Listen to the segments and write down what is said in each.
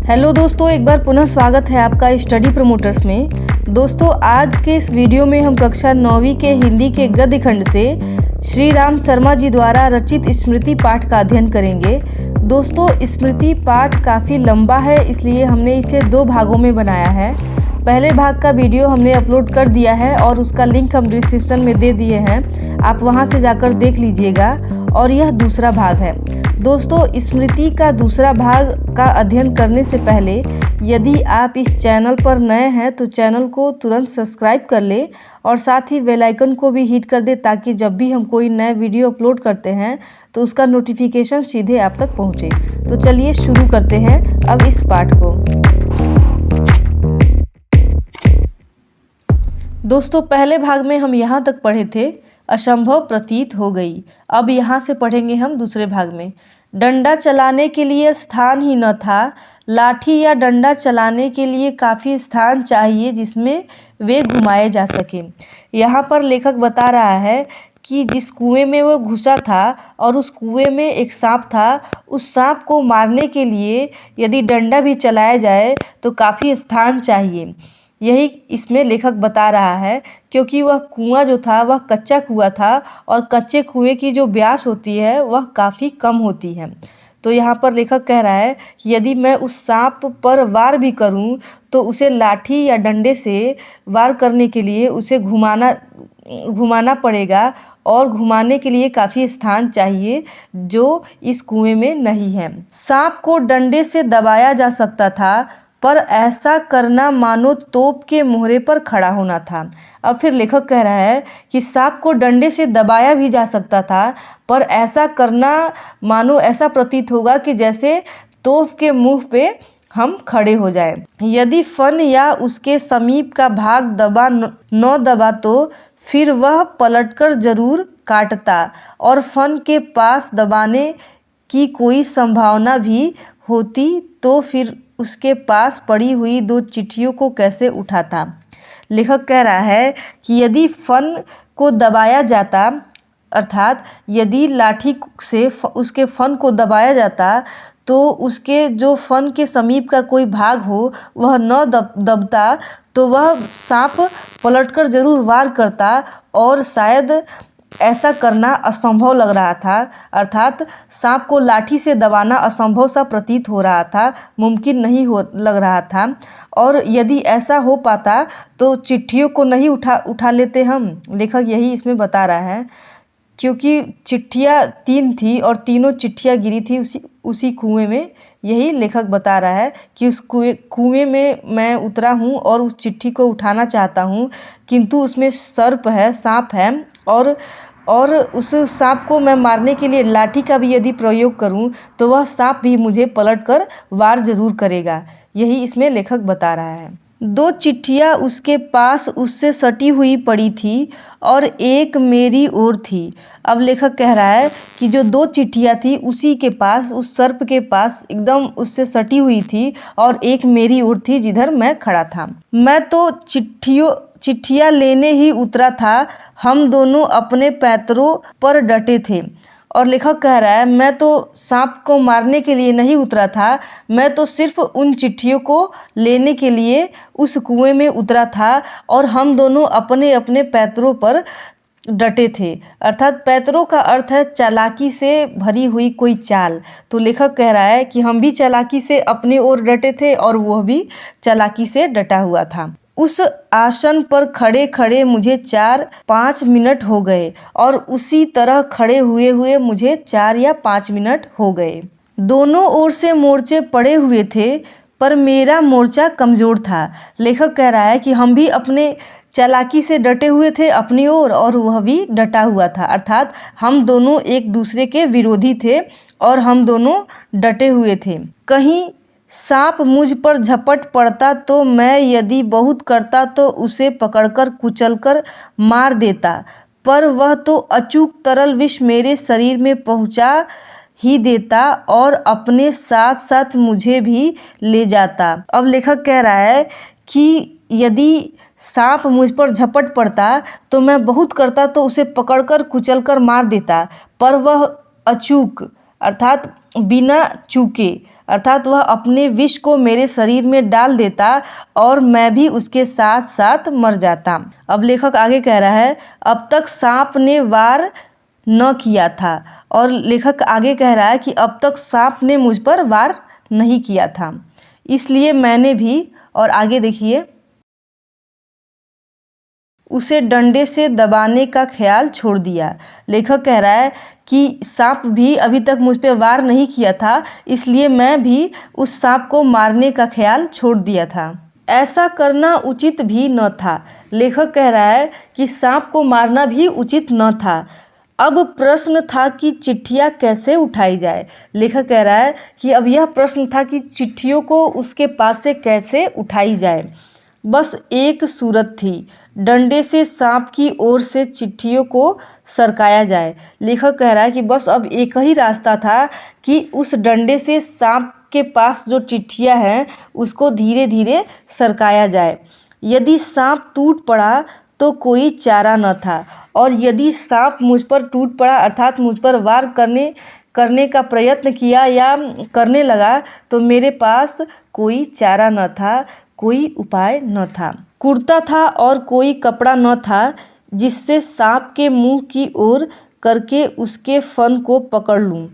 Hello दोस्तों, एक बार पुनः स्वागत है आपका स्टडी प्रमोटर्स में। दोस्तों, आज के इस वीडियो में हम कक्षा 9वीं के हिंदी के गद्य खंड से श्री राम शर्मा जी द्वारा रचित स्मृति पाठ का अध्ययन करेंगे। दोस्तों, स्मृति पाठ काफ़ी लंबा है, इसलिए हमने इसे 2 भागों में बनाया है। पहले भाग का वीडियो हमने अपलोड कर दिया है और उसका लिंक हम डिस्क्रिप्शन में दे दिए हैं, आप वहां से जाकर देख लीजिएगा। और यह दूसरा भाग है। दोस्तों, स्मृति का दूसरा भाग का अध्ययन करने से पहले यदि आप इस चैनल पर नए हैं तो चैनल को तुरंत सब्सक्राइब कर लें और साथ ही बेल आइकन को भी हिट कर दें, ताकि जब भी हम कोई नए वीडियो अपलोड करते हैं तो उसका नोटिफिकेशन सीधे आप तक पहुंचे। तो चलिए शुरू करते हैं अब इस पाठ को। दोस्तों, पहले भाग में हम यहाँ तक पढ़े थे, असंभव प्रतीत हो गई। अब यहाँ से पढ़ेंगे हम दूसरे भाग में। डंडा चलाने के लिए स्थान ही न था। लाठी या डंडा चलाने के लिए काफ़ी स्थान चाहिए जिसमें वे घुमाए जा सकें। यहाँ पर लेखक बता रहा है कि जिस कुएं में वो घुसा था और उस कुएं में एक सांप था, उस सांप को मारने के लिए यदि डंडा भी चलाया जाए तो काफ़ी स्थान चाहिए। यही इसमें लेखक बता रहा है, क्योंकि वह कुआं जो था वह कच्चा कुआं था और कच्चे कुएं की जो व्यास होती है वह काफ़ी कम होती है। तो यहाँ पर लेखक कह रहा है कि यदि मैं उस सांप पर वार भी करूँ तो उसे लाठी या डंडे से वार करने के लिए उसे घुमाना पड़ेगा और घुमाने के लिए काफ़ी स्थान चाहिए जो इस कुएं में नहीं है। सांप को डंडे से दबाया जा सकता था, पर ऐसा करना मानो तोप के मोहरे पर खड़ा होना था। अब फिर लेखक कह रहा है कि सांप को डंडे से दबाया भी जा सकता था, पर ऐसा करना मानो ऐसा प्रतीत होगा कि जैसे तोप के मुंह पे हम खड़े हो जाए। यदि फन या उसके समीप का भाग दबा न दबा तो फिर वह पलटकर जरूर काटता, और फन के पास दबाने की कोई संभावना भी होती तो फिर उसके पास पड़ी हुई 2 चिट्ठियों को कैसे उठाता। लेखक कह रहा है कि यदि फन को दबाया जाता, अर्थात यदि लाठी से उसके फन को दबाया जाता तो उसके जो फन के समीप का कोई भाग हो वह न दबता तो वह सांप पलटकर जरूर वार करता, और शायद ऐसा करना असंभव लग रहा था। अर्थात सांप को लाठी से दबाना असंभव सा प्रतीत हो रहा था, मुमकिन नहीं हो लग रहा था। और यदि ऐसा हो पाता तो चिट्ठियों को नहीं उठा लेते हम। लेखक यही इसमें बता रहा है, क्योंकि चिट्ठियाँ 3 थी और तीनों चिट्ठियाँ गिरी थी उसी कुएं में। यही लेखक बता रहा है कि उस कुएं में मैं उतरा हूँ और उस चिट्ठी को उठाना चाहता हूँ, किंतु उसमें सर्प है, सांप है, और उस सांप को मैं मारने के लिए लाठी का भी यदि प्रयोग करूं तो वह सांप भी मुझे पलटकर वार जरूर करेगा। यही इसमें लेखक बता रहा है। 2 चिट्ठियाँ उसके पास उससे सटी हुई पड़ी थी और एक मेरी ओर थी। अब लेखक कह रहा है कि जो 2 चिट्ठियाँ थी उसी के पास, उस सर्प के पास एकदम उससे सटी हुई थी, और एक मेरी ओर थी जिधर मैं खड़ा था। मैं तो चिट्ठियाँ लेने ही उतरा था, हम दोनों अपने पैतरों पर डटे थे। और लेखक कह रहा है, मैं तो सांप को मारने के लिए नहीं उतरा था, मैं तो सिर्फ उन चिट्ठियों को लेने के लिए उस कुएं में उतरा था, और हम दोनों अपने अपने पैतरों पर डटे थे। अर्थात पैतरों का अर्थ है चालाकी से भरी हुई कोई चाल। तो लेखक कह रहा है कि हम भी चालाकी से अपनी ओर डटे थे और वह भी चालाकी से डटा हुआ था। उस आसन पर खड़े खड़े मुझे 4-5 मिनट हो गए, और उसी तरह खड़े हुए हुए मुझे 4 या 5 मिनट हो गए। दोनों ओर से मोर्चे पड़े हुए थे, पर मेरा मोर्चा कमज़ोर था। लेखक कह रहा है कि हम भी अपने चालाकी से डटे हुए थे अपनी ओर, और वह भी डटा हुआ था। अर्थात हम दोनों एक दूसरे के विरोधी थे और हम दोनों डटे हुए थे। कहीं सांप मुझ पर झपट पड़ता तो मैं यदि बहुत करता तो उसे पकड़कर कुचलकर मार देता, पर वह तो अचूक तरल विष मेरे शरीर में पहुंचा ही देता और अपने साथ साथ मुझे भी ले जाता। अब लेखक कह रहा है कि यदि सांप मुझ पर झपट पड़ता तो मैं बहुत करता तो उसे पकड़कर कुचलकर मार देता, पर वह अचूक, अर्थात बिना चूके, अर्थात वह अपने विष को मेरे शरीर में डाल देता और मैं भी उसके साथ साथ मर जाता। अब लेखक आगे कह रहा है, अब तक सांप ने वार न किया था। और लेखक आगे कह रहा है कि अब तक सांप ने मुझ पर वार नहीं किया था, इसलिए मैंने भी, और आगे देखिए, उसे डंडे से दबाने का ख्याल छोड़ दिया। लेखक कह रहा है कि सांप भी अभी तक मुझ पे वार नहीं किया था, इसलिए मैं भी उस सांप को मारने का ख्याल छोड़ दिया था। ऐसा करना उचित भी न था। लेखक कह रहा है कि सांप को मारना भी उचित न था। अब प्रश्न था कि चिट्ठियाँ कैसे उठाई जाए। लेखक कह रहा है कि अब यह प्रश्न था कि चिट्ठियों को उसके पास से कैसे उठाई जाए। बस एक सूरत थी, डंडे से सांप की ओर से चिट्ठियों को सरकाया जाए। लेखक कह रहा है कि बस अब एक ही रास्ता था कि उस डंडे से सांप के पास जो चिट्ठियाँ हैं उसको धीरे धीरे सरकाया जाए। यदि सांप टूट पड़ा तो कोई चारा न था, और यदि सांप मुझ पर टूट पड़ा अर्थात मुझ पर वार करने का प्रयत्न किया या करने लगा तो मेरे पास कोई चारा न था, कोई उपाय न था। कुर्ता था और कोई कपड़ा न था जिससे सांप के मुंह की ओर करके उसके फन को पकड़ लूं।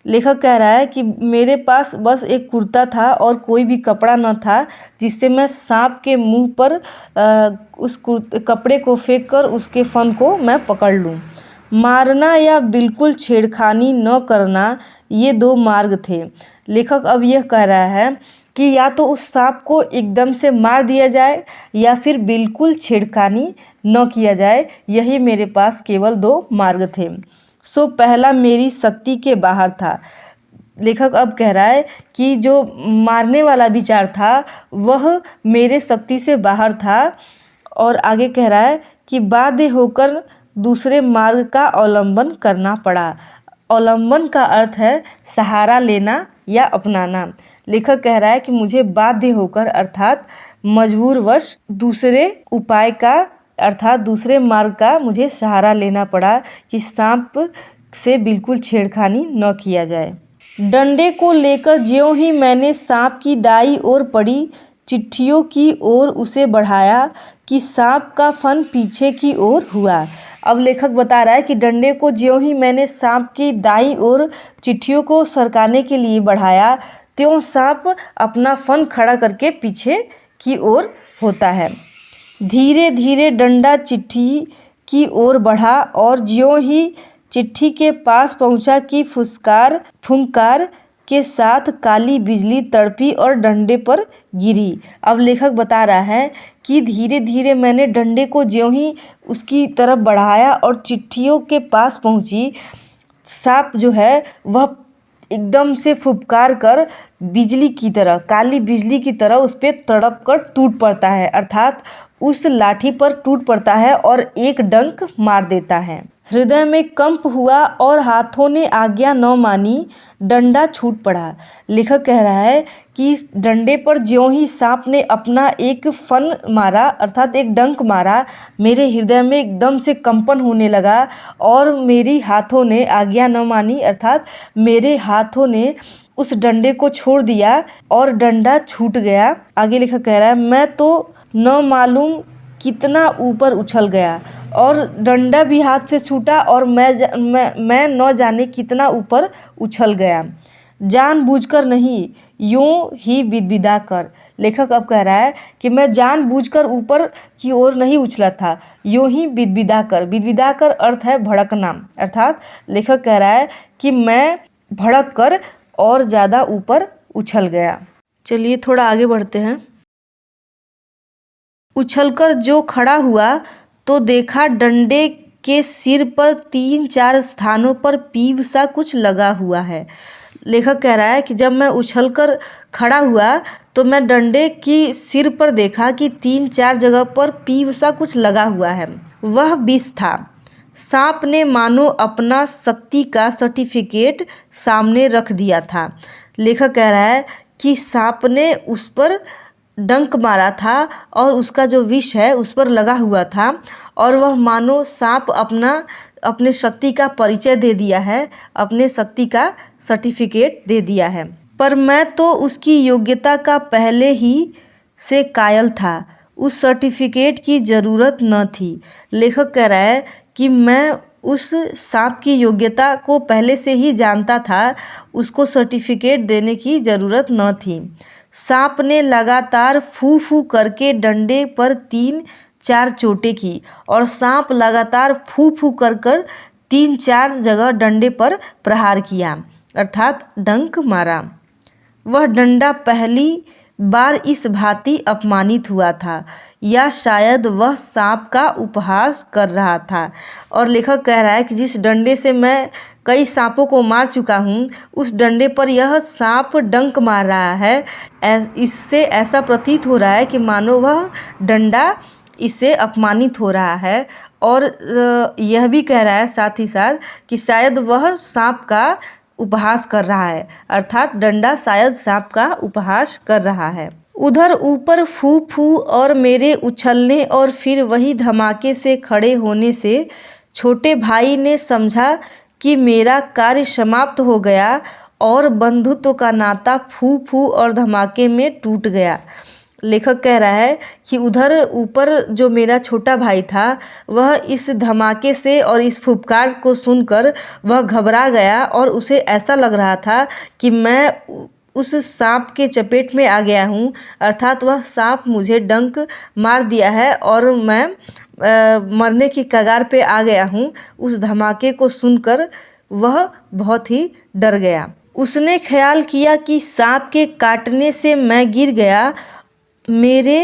लेखक कह रहा है कि मेरे पास बस एक कुर्ता था और कोई भी कपड़ा न था जिससे मैं सांप के मुंह पर उस कपड़े को फेंक कर उसके फन को मैं पकड़ लूं। मारना या बिल्कुल छेड़खानी न करना, ये दो मार्ग थे। लेखक अब यह कह रहा है कि या तो उस सांप को एकदम से मार दिया जाए या फिर बिल्कुल छेड़खानी न किया जाए, यही मेरे पास केवल दो मार्ग थे। सो पहला मेरी शक्ति के बाहर था। लेखक अब कह रहा है कि जो मारने वाला विचार था वह मेरे शक्ति से बाहर था, और आगे कह रहा है कि बाध्य होकर दूसरे मार्ग का अवलंबन करना पड़ा। अवलंबन का अर्थ है सहारा लेना या अपनाना। लेखक कह रहा है कि मुझे बाध्य होकर अर्थात मजबूरवश दूसरे उपाय का अर्थात दूसरे मार्ग का मुझे सहारा लेना पड़ा कि सांप से बिल्कुल छेड़खानी न किया जाए। डंडे को लेकर ज्यों ही मैंने सांप की दाई ओर पड़ी चिट्ठियों की ओर उसे बढ़ाया कि सांप का फन पीछे की ओर हुआ। अब लेखक बता रहा है कि डंडे को ज्यों ही मैंने सांप की दाई ओर चिट्ठियों को सरकाने के लिए बढ़ाया त्यों सांप अपना फन खड़ा करके पीछे की ओर होता है। धीरे धीरे डंडा चिट्ठी की ओर बढ़ा और ज्यों ही चिट्ठी के पास पहुंचा कि फुंकार के साथ काली बिजली तड़पी और डंडे पर गिरी। अब लेखक बता रहा है कि धीरे धीरे मैंने डंडे को ज्यों ही उसकी तरफ बढ़ाया और चिट्ठियों के पास पहुंची, सांप जो है वह एकदम से फुफकार कर बिजली की तरह, काली बिजली की तरह उस पर तड़प कर टूट पड़ता है, अर्थात उस लाठी पर टूट पड़ता है और एक डंक मार देता है। हृदय में कंप हुआ और हाथों ने आज्ञा न मानी, डंडा छूट पड़ा। लेखक कह रहा है कि डंडे पर ज्यों ही सांप ने अपना एक फन मारा अर्थात एक डंक मारा, मेरे हृदय में एकदम से कंपन होने लगा और मेरी हाथों ने आज्ञा न मानी अर्थात मेरे हाथों ने उस डंडे को छोड़ दिया और डंडा छूट गया। आगे लेखक कह रहा है मैं तो न मालूम कितना ऊपर उछल गया और डंडा भी हाथ से छूटा और मैं न जाने कितना ऊपर उछल गया, जानबूझकर नहीं यूं ही बिदबिदा कर। लेखक अब कह रहा है कि मैं जानबूझकर ऊपर की ओर नहीं उछला था, यूं ही बिदबिदा कर। बिदबिदा कर अर्थ है भड़कना, अर्थात लेखक कह रहा है कि मैं भड़क कर और ज़्यादा ऊपर उछल गया। चलिए थोड़ा आगे बढ़ते हैं। उछलकर जो खड़ा हुआ तो देखा डंडे के सिर पर 3-4 स्थानों पर पीव सा कुछ लगा हुआ है। लेखक कह रहा है कि जब मैं उछलकर खड़ा हुआ तो मैं डंडे की सिर पर देखा कि 3-4 जगह पर पीव सा कुछ लगा हुआ है। वह विष था। सांप ने मानो अपना शक्ति का सर्टिफिकेट सामने रख दिया था। लेखक कह रहा है कि सांप ने उस पर डंक मारा था और उसका जो विष है उस पर लगा हुआ था और वह मानो सांप अपने शक्ति का परिचय दे दिया है, अपने शक्ति का सर्टिफिकेट दे दिया है। पर मैं तो उसकी योग्यता का पहले ही से कायल था। उस सर्टिफिकेट की ज़रूरत न थी। लेखक कह रहा है कि मैं उस सांप की योग्यता को पहले से ही जानता था, उसको सर्टिफिकेट देने की ज़रूरत न थी। सांप ने लगातार फू फू करके डंडे पर 3-4 चोटें की और सांप लगातार फू फू कर 3-4 जगह डंडे पर प्रहार किया, अर्थात डंक मारा। वह डंडा पहली बार इस भांति अपमानित हुआ था, या शायद वह सांप का उपहास कर रहा था। और लेखक कह रहा है कि जिस डंडे से मैं कई सांपों को मार चुका हूँ, उस डंडे पर यह सांप डंक मार रहा है। इससे ऐसा प्रतीत हो रहा है कि मानो वह डंडा इससे अपमानित हो रहा है। और यह भी कह रहा है साथ ही साथ कि शायद वह सांप का उपहास कर रहा है, अर्थात डंडा शायद सांप का उपहास कर रहा है। उधर ऊपर फू फू और मेरे उछलने और फिर वही धमाके से खड़े होने से छोटे भाई ने समझा कि मेरा कार्य समाप्त हो गया और बंधुत्व का नाता फू फू और धमाके में टूट गया। लेखक कह रहा है कि उधर ऊपर जो मेरा छोटा भाई था, वह इस धमाके से और इस फुफकार को सुनकर वह घबरा गया और उसे ऐसा लग रहा था कि मैं उस सांप के चपेट में आ गया हूँ, अर्थात वह सांप मुझे डंक मार दिया है और मैं मरने की कगार पे आ गया हूँ। उस धमाके को सुनकर वह बहुत ही डर गया। उसने ख्याल किया कि सांप के काटने से मैं गिर गया। मेरे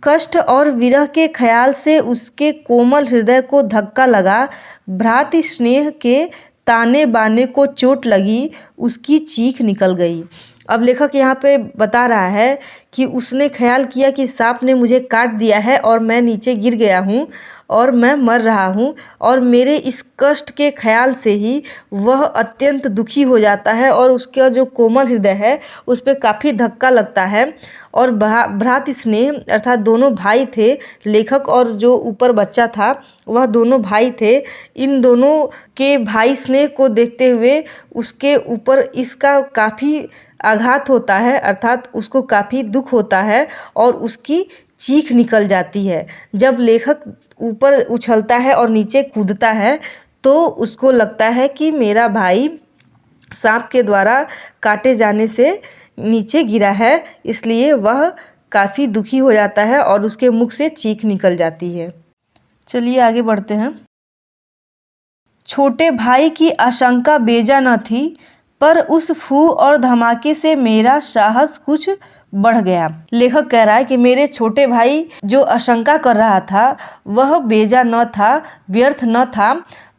कष्ट और विरह के ख्याल से उसके कोमल हृदय को धक्का लगा। भ्रातृ स्नेह के ताने बाने को चोट लगी, उसकी चीख निकल गई। अब लेखक यहाँ पे बता रहा है कि उसने ख्याल किया कि सांप ने मुझे काट दिया है और मैं नीचे गिर गया हूँ और मैं मर रहा हूँ, और मेरे इस कष्ट के ख्याल से ही वह अत्यंत दुखी हो जाता है और उसका जो कोमल हृदय है उस पर काफ़ी धक्का लगता है। और भ्रातृ स्नेह अर्थात दोनों भाई थे, लेखक और जो ऊपर बच्चा था वह दोनों भाई थे। इन दोनों के भाई स्नेह को देखते हुए उसके ऊपर इसका काफ़ी आघात होता है, अर्थात उसको काफ़ी दुख होता है और उसकी चीख निकल जाती है। जब लेखक ऊपर उछलता है और नीचे कूदता है तो उसको लगता है कि मेरा भाई सांप के द्वारा काटे जाने से नीचे गिरा है, इसलिए वह काफ़ी दुखी हो जाता है और उसके मुख से चीख निकल जाती है। चलिए आगे बढ़ते हैं। छोटे भाई की आशंका बेजा न थी, पर उस फू और धमाके से मेरा साहस कुछ बढ़ गया। लेखक कह रहा है कि मेरे छोटे भाई जो आशंका कर रहा था वह बेजा न था, व्यर्थ न था,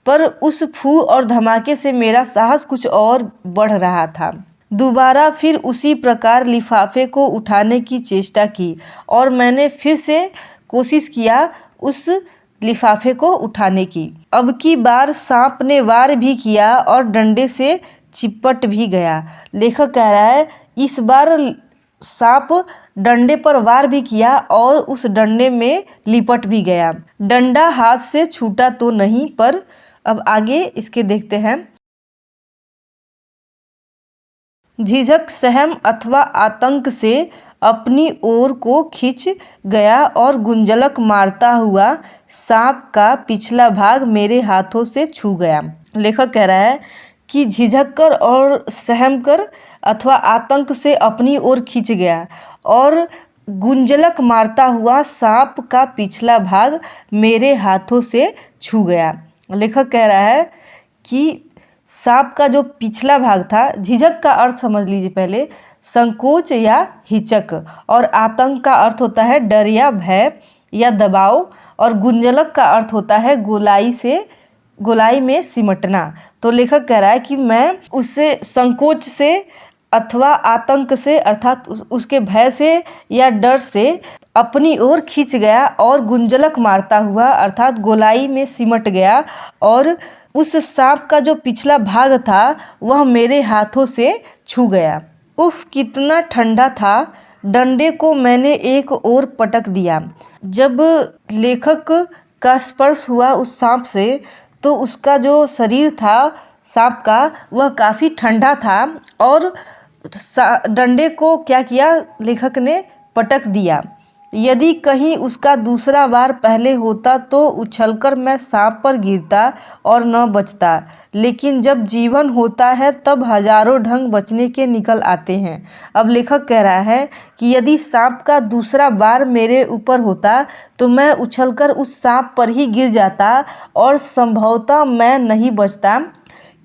पर उस फू और धमाके से मेरा साहस कुछ और बढ़ रहा था। दोबारा फिर उसी प्रकार लिफाफे को उठाने की चेष्टा की और मैंने फिर से कोशिश किया उस लिफाफे को उठाने की। अब की बार सांप ने वार भी किया और डंडे से चिपट भी गया। लेखक कह रहा है इस बार सांप डंडे पर वार भी किया और उस डंडे में लिपट भी गया। डंडा हाथ से छूटा तो नहीं, पर अब आगे इसके देखते हैं। झिझक, सहम अथवा आतंक से अपनी ओर को खींच गया और गुंजलक मारता हुआ सांप का पिछला भाग मेरे हाथों से छू गया। लेखक कह रहा है कि झिझक कर और सहम कर अथवा आतंक से अपनी ओर खींच गया और गुंजलक मारता हुआ सांप का पिछला भाग मेरे हाथों से छू गया। लेखक कह रहा है कि सांप का जो पिछला भाग था, झिझक का अर्थ समझ लीजिए पहले, संकोच या हिचक, और आतंक का अर्थ होता है डर या भय या दबाव, और गुंजलक का अर्थ होता है गोलाई में सिमटना। तो लेखक कह रहा है कि मैं उससे संकोच से अथवा आतंक से अर्थात उसके भय से या डर से अपनी ओर खींच गया और गुंजलक मारता हुआ अर्थात गोलाई में सिमट गया और उस सांप का जो पिछला भाग था वह मेरे हाथों से छू गया। उफ, कितना ठंडा था। डंडे को मैंने एक ओर पटक दिया। जब लेखक का स्पर्श हुआ उस सांप से तो उसका जो शरीर था सांप का वह काफ़ी ठंडा था और डंडे को क्या किया, लेखक ने पटक दिया। यदि कहीं उसका दूसरा वार पहले होता तो उछलकर मैं सांप पर गिरता और न बचता, लेकिन जब जीवन होता है तब हजारों ढंग बचने के निकल आते हैं। अब लेखक कह रहा है कि यदि सांप का दूसरा वार मेरे ऊपर होता तो मैं उछलकर उस सांप पर ही गिर जाता और संभवतः मैं नहीं बचता,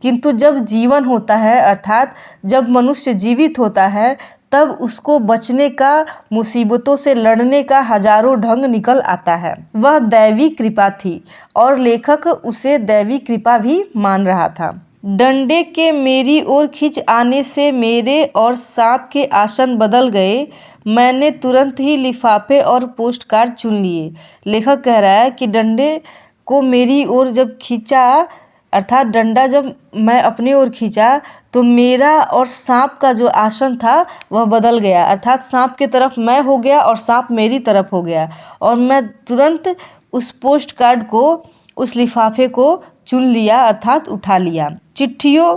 किंतु जब जीवन होता है अर्थात जब मनुष्य जीवित होता है तब उसको बचने का, मुसीबतों से लड़ने का हजारों ढंग निकल आता है। वह दैवी कृपा थी और लेखक उसे दैवी कृपा भी मान रहा था। डंडे के मेरी ओर खिंच आने से मेरे और सांप के आसन बदल गए। मैंने तुरंत ही लिफाफे और पोस्ट कार्ड चुन लिए। लेखक कह रहा है कि डंडे को मेरी ओर जब खींचा, अर्थात डंडा जब मैं अपनी ओर खींचा तो मेरा और सांप का जो आसन था वह बदल गया, अर्थात सांप की तरफ मैं हो गया और सांप मेरी तरफ हो गया, और मैं तुरंत उस पोस्ट कार्ड को, उस लिफाफे को चुन लिया अर्थात उठा लिया। चिट्ठियों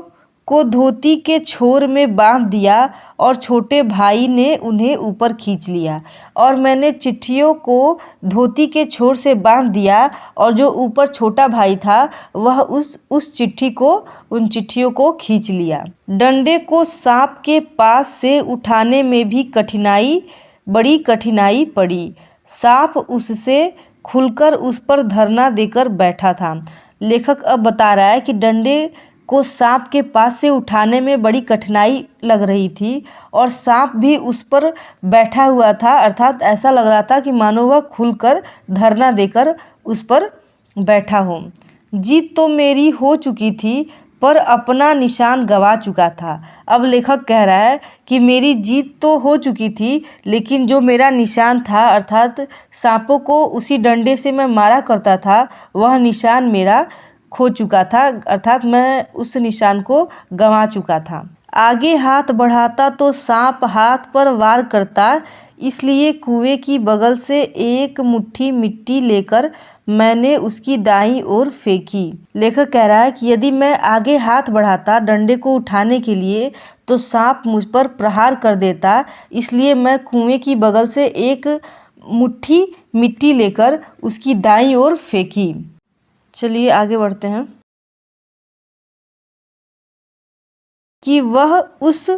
को धोती के छोर में बांध दिया और छोटे भाई ने उन्हें ऊपर खींच लिया, और मैंने चिट्ठियों को धोती के छोर से बांध दिया और जो ऊपर छोटा भाई था वह उस चिट्ठी को, उन चिट्ठियों को खींच लिया। डंडे को सांप के पास से उठाने में भी बड़ी कठिनाई पड़ी। सांप उससे खुलकर उस पर धरना देकर बैठा था। लेखक अब बता रहा है कि डंडे को सांप के पास से उठाने में बड़ी कठिनाई लग रही थी और सांप भी उस पर बैठा हुआ था, अर्थात ऐसा लग रहा था कि मानो वह खुलकर धरना देकर उस पर बैठा हो। जीत तो मेरी हो चुकी थी पर अपना निशान गंवा चुका था। अब लेखक कह रहा है कि मेरी जीत तो हो चुकी थी, लेकिन जो मेरा निशान था अर्थात सांपों को उसी डंडे से मैं मारा करता था, वह निशान मेरा खो चुका था, अर्थात मैं उस निशान को गंवा चुका था। आगे हाथ बढ़ाता तो सांप हाथ पर वार करता, इसलिए कुएं की बगल से एक मुट्ठी मिट्टी लेकर मैंने उसकी दाईं ओर फेंकी। लेखक कह रहा है कि यदि मैं आगे हाथ बढ़ाता डंडे को उठाने के लिए तो सांप मुझ पर प्रहार कर देता, इसलिए मैं कुएं की बगल से एक मुट्ठी मिट्टी लेकर उसकी दाईं ओर फेंकी। चलिए आगे बढ़ते हैं कि वह उस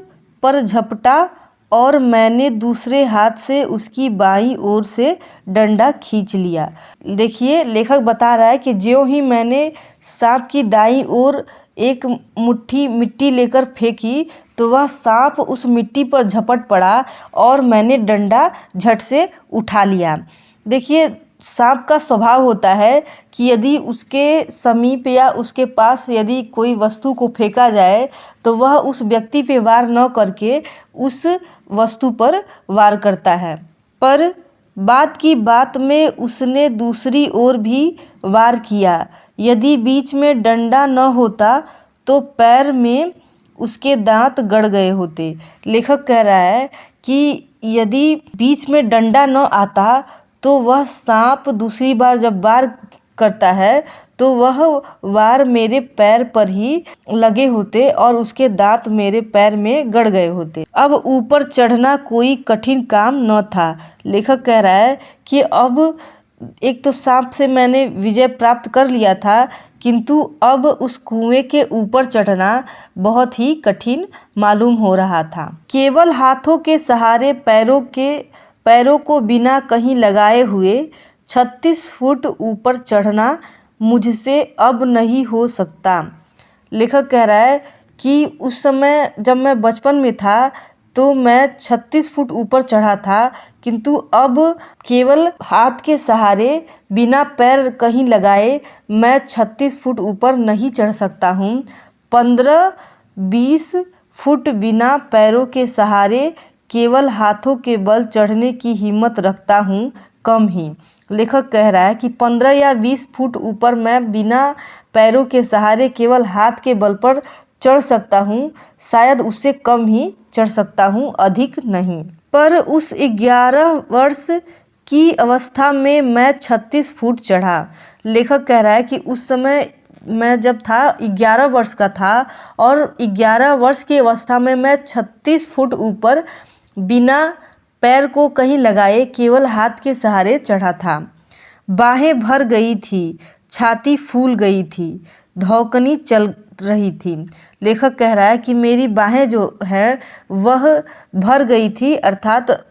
पर झपटा और मैंने दूसरे हाथ से उसकी बाईं ओर से डंडा खींच लिया। देखिए लेखक बता रहा है कि ज्यों ही मैंने सांप की दाईं ओर एक मुट्ठी मिट्टी लेकर फेंकी तो वह सांप उस मिट्टी पर झपट पड़ा और मैंने डंडा झट से उठा लिया। देखिए सांप का स्वभाव होता है कि यदि उसके समीप या उसके पास यदि कोई वस्तु को फेंका जाए तो वह उस व्यक्ति पे वार न करके उस वस्तु पर वार करता है। पर बात की बात में उसने दूसरी ओर भी वार किया। यदि बीच में डंडा न होता तो पैर में उसके दांत गड़ गए होते। लेखक कह रहा है कि यदि बीच में डंडा न आता तो वह सांप दूसरी बार जब वार करता है तो वह वार मेरे पैर पर ही लगे होते और उसके दांत मेरे पैर में गड़ गए होते। अब ऊपर चढ़ना कोई कठिन काम न था। लेखक कह रहा है कि अब एक तो सांप से मैंने विजय प्राप्त कर लिया था, किंतु अब उस कुएं के ऊपर चढ़ना बहुत ही कठिन मालूम हो रहा था। केवल हाथों के सहारे पैरों को बिना कहीं लगाए हुए 36 फुट ऊपर चढ़ना मुझसे अब नहीं हो सकता। लेखक कह रहा है कि उस समय जब मैं बचपन में था तो मैं 36 फुट ऊपर चढ़ा था, किंतु अब केवल हाथ के सहारे बिना पैर कहीं लगाए मैं 36 फुट ऊपर नहीं चढ़ सकता हूँ। 15-20 फुट बिना पैरों के सहारे केवल हाथों के बल चढ़ने की हिम्मत रखता हूँ, कम ही। लेखक कह रहा है कि 15 या 20 फुट ऊपर मैं बिना पैरों के सहारे केवल हाथ के बल पर चढ़ सकता हूँ, शायद उससे कम ही चढ़ सकता हूँ, अधिक नहीं। पर उस 11 वर्ष की अवस्था में मैं 36 फुट चढ़ा। लेखक कह रहा है कि उस समय मैं जब था 11 वर्ष का था और 11 वर्ष की अवस्था में मैं 36 फुट ऊपर बिना पैर को कहीं लगाए केवल हाथ के सहारे चढ़ा था। बाहें भर गई थी, छाती फूल गई थी, धौंकनी चल रही थी। लेखक कह रहा है कि मेरी बाहें जो है वह भर गई थी, अर्थात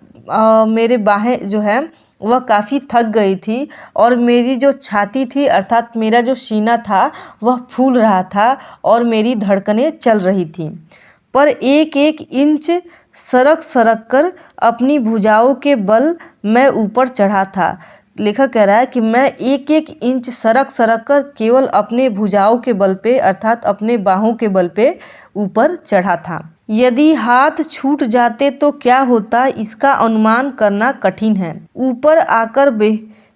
मेरे बाहें जो है वह काफ़ी थक गई थी और मेरी जो छाती थी अर्थात मेरा जो सीना था वह फूल रहा था और मेरी धड़कनें चल रही थी। पर एक एक इंच सरक सरक कर अपनी भुजाओं के बल मैं ऊपर चढ़ा था। लेखक कह रहा है कि मैं एक एक इंच सरक सरक कर केवल अपने भुजाओं के बल पे अर्थात अपने बाहों के बल पे ऊपर चढ़ा था। यदि हाथ छूट जाते तो क्या होता, इसका अनुमान करना कठिन है। ऊपर आकर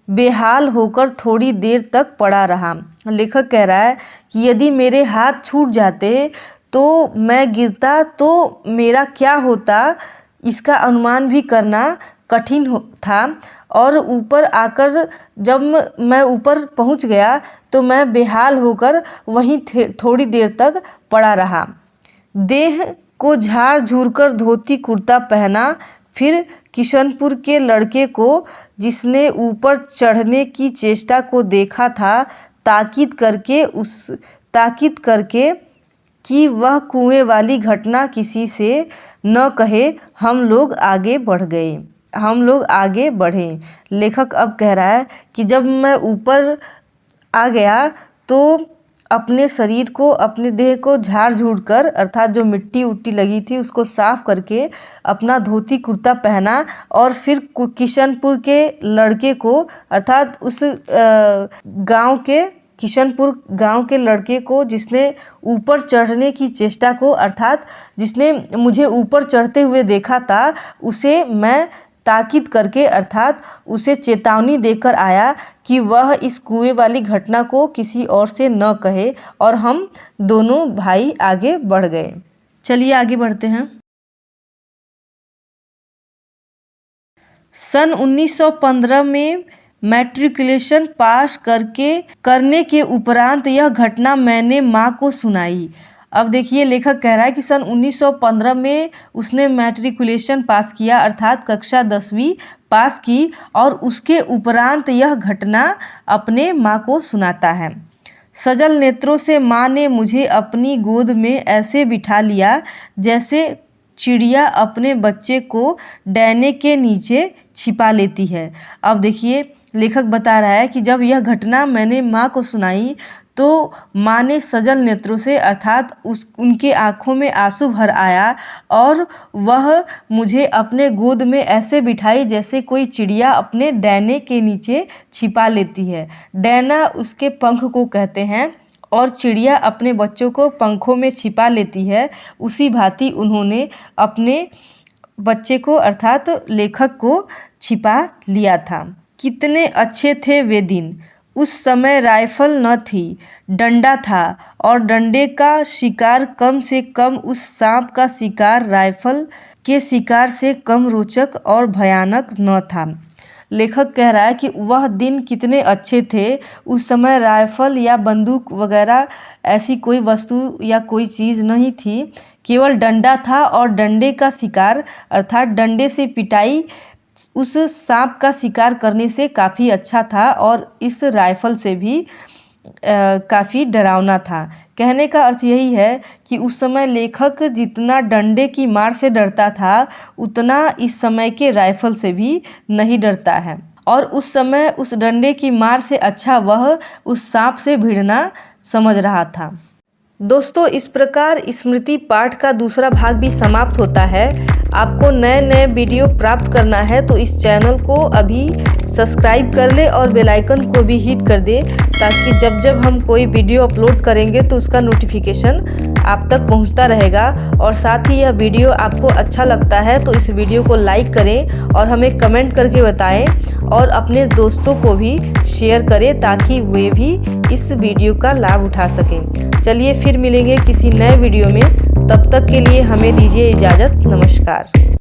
बेहाल होकर थोड़ी देर तक पड़ा रहा। लेखक कह रहा है कि यदि मेरे हाथ छूट जाते तो मैं गिरता तो मेरा क्या होता, इसका अनुमान भी करना कठिन था। और ऊपर आकर जब मैं ऊपर पहुंच गया तो मैं बेहाल होकर वहीं थोड़ी देर तक पड़ा रहा। देह को झाड़ झूर कर धोती कुर्ता पहना, फिर किशनपुर के लड़के को जिसने ऊपर चढ़ने की चेष्टा को देखा था ताकीद करके कि वह कुएं वाली घटना किसी से न कहे, हम लोग आगे बढ़े। लेखक अब कह रहा है कि जब मैं ऊपर आ गया तो अपने शरीर को, अपने देह को झाड़ झूड़ कर अर्थात जो मिट्टी उट्टी लगी थी उसको साफ करके अपना धोती कुर्ता पहना और फिर किशनपुर के लड़के को अर्थात उस किशनपुर गांव के लड़के को जिसने ऊपर चढ़ने की चेष्टा को अर्थात जिसने मुझे ऊपर चढ़ते हुए देखा था उसे मैं ताकीद करके अर्थात उसे चेतावनी देकर आया कि वह इस कुएं वाली घटना को किसी और से न कहे, और हम दोनों भाई आगे बढ़ गए। चलिए आगे बढ़ते हैं। सन 1915 में मैट्रिकुलेशन पास करने के उपरांत यह घटना मैंने माँ को सुनाई। अब देखिए लेखक कह रहा है कि सन 1915 में उसने मैट्रिकुलेशन पास किया अर्थात कक्षा 10वीं पास की और उसके उपरांत यह घटना अपने माँ को सुनाता है। सजल नेत्रों से माँ ने मुझे अपनी गोद में ऐसे बिठा लिया जैसे चिड़िया अपने बच्चे को डैने के नीचे छिपा लेती है। अब देखिए लेखक बता रहा है कि जब यह घटना मैंने माँ को सुनाई तो माँ ने सजल नेत्रों से अर्थात उनके आँखों में आंसू भर आया और वह मुझे अपने गोद में ऐसे बिठाई जैसे कोई चिड़िया अपने डैने के नीचे छिपा लेती है। डैना उसके पंख को कहते हैं और चिड़िया अपने बच्चों को पंखों में छिपा लेती है। उसी भांति उन्होंने अपने बच्चे को अर्थात लेखक को छिपा लिया था। कितने अच्छे थे वे दिन। उस समय राइफल न थी, डंडा था और डंडे का शिकार कम से कम उस सांप का शिकार राइफल के शिकार से कम रोचक और भयानक न था। लेखक कह रहा है कि वह दिन कितने अच्छे थे। उस समय राइफल या बंदूक वगैरह ऐसी कोई वस्तु या कोई चीज़ नहीं थी, केवल डंडा था और डंडे का शिकार अर्थात डंडे से पिटाई उस सांप का शिकार करने से काफ़ी अच्छा था और इस राइफल से भी काफ़ी डरावना था। कहने का अर्थ यही है कि उस समय लेखक जितना डंडे की मार से डरता था उतना इस समय के राइफल से भी नहीं डरता है और उस समय उस डंडे की मार से अच्छा वह उस सांप से भिड़ना समझ रहा था। दोस्तों, इस प्रकार स्मृति पाठ का दूसरा भाग भी समाप्त होता है। आपको नए नए वीडियो प्राप्त करना है तो इस चैनल को अभी सब्सक्राइब कर ले और बेल आइकन को भी हिट कर दे ताकि जब जब हम कोई वीडियो अपलोड करेंगे तो उसका नोटिफिकेशन आप तक पहुंचता रहेगा। और साथ ही यह वीडियो आपको अच्छा लगता है तो इस वीडियो को लाइक करें और हमें कमेंट करके बताएं और अपने दोस्तों को भी शेयर करें ताकि वे भी इस वीडियो का लाभ उठा सकें। चलिए फिर मिलेंगे किसी नए वीडियो में, तब तक के लिए हमें दीजिए इजाज़त। नमस्कार।